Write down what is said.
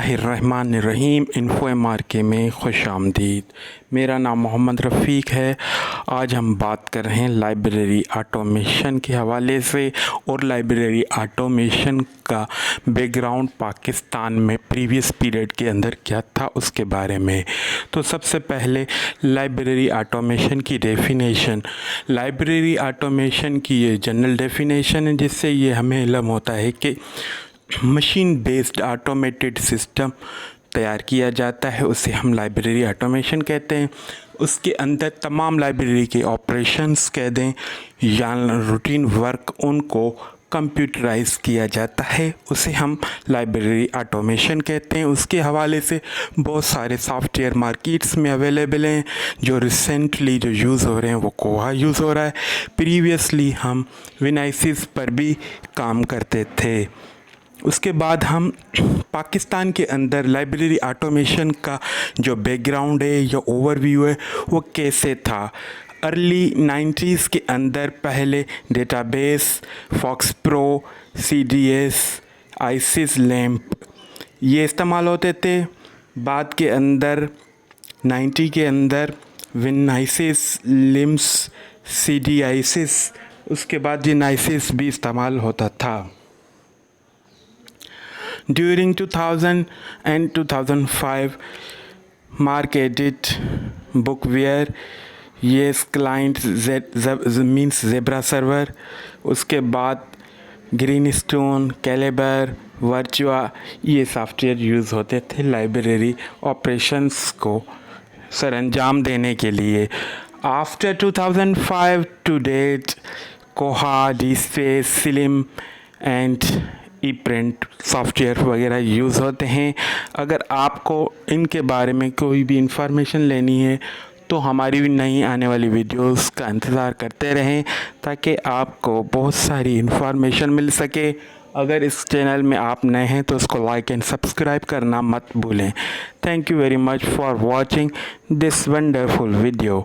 बिस्मिल्लाहिर्रहमानिर्रहीम। इन्फो मार्के में खुश आमदीद। मेरा नाम मोहम्मद रफ़ीक है। आज हम बात कर रहे हैं लाइब्रेरी ऑटोमेशन के हवाले से और लाइब्रेरी ऑटोमेशन का बैकग्राउंड पाकिस्तान में प्रीवियस पीरियड के अंदर क्या था उसके बारे में। तो सबसे पहले लाइब्रेरी ऑटोमेशन की डेफिनेशन। लाइब्रेरी ऑटोमेशन की ये जनरल डेफिनेशन है, जिससे ये हमें इल्म होता है कि मशीन बेस्ड ऑटोमेटेड सिस्टम तैयार किया जाता है, उसे हम लाइब्रेरी ऑटोमेशन कहते हैं। उसके अंदर तमाम लाइब्रेरी के ऑपरेशंस कह दें या रूटीन वर्क, उनको कंप्यूटराइज किया जाता है, उसे हम लाइब्रेरी ऑटोमेशन कहते हैं। उसके हवाले से बहुत सारे सॉफ्टवेयर मार्केट्स में अवेलेबल हैं। जो रिसेंटली जो यूज़ हो रहे हैं वो कोहा यूज़ हो रहा है। प्रीवियसली हम विनाइसिस पर भी काम करते थे। उसके बाद हम पाकिस्तान के अंदर लाइब्रेरी ऑटोमेशन का जो बैकग्राउंड है या ओवरव्यू है वो कैसे था। अर्ली 90s के अंदर पहले database, FoxPro, CDS, ISIS lamp ये इस्तेमाल होते थे। बाद के अंदर 90 के अंदर विनाइसिस, लिम्स, CDISIS, उसके बाद जिनाइसिस भी इस्तेमाल होता था। During 2000 and 2005, Mark Edit, Bookware, Yes Client, means Zebra Server, उसके बाद ग्रीनस्टोन, कैलिबर, वर्चुआ ये सॉफ्टवेयर यूज़ होते थे लाइब्रेरी ऑपरेशंस को सरअंजाम देने के लिए। आफ्टर 2005 टू डेट कोहा, डीस्पेस, सिलिम एंड ई-प्रिंट सॉफ्टवेयर वगैरह यूज़ होते हैं। अगर आपको इनके बारे में कोई भी इंफॉर्मेशन लेनी है तो हमारी भी नई आने वाली वीडियोस का इंतज़ार करते रहें, ताकि आपको बहुत सारी इंफॉर्मेशन मिल सके। अगर इस चैनल में आप नए हैं तो इसको लाइक एंड सब्सक्राइब करना मत भूलें। Thank you very much for watching this wonderful video.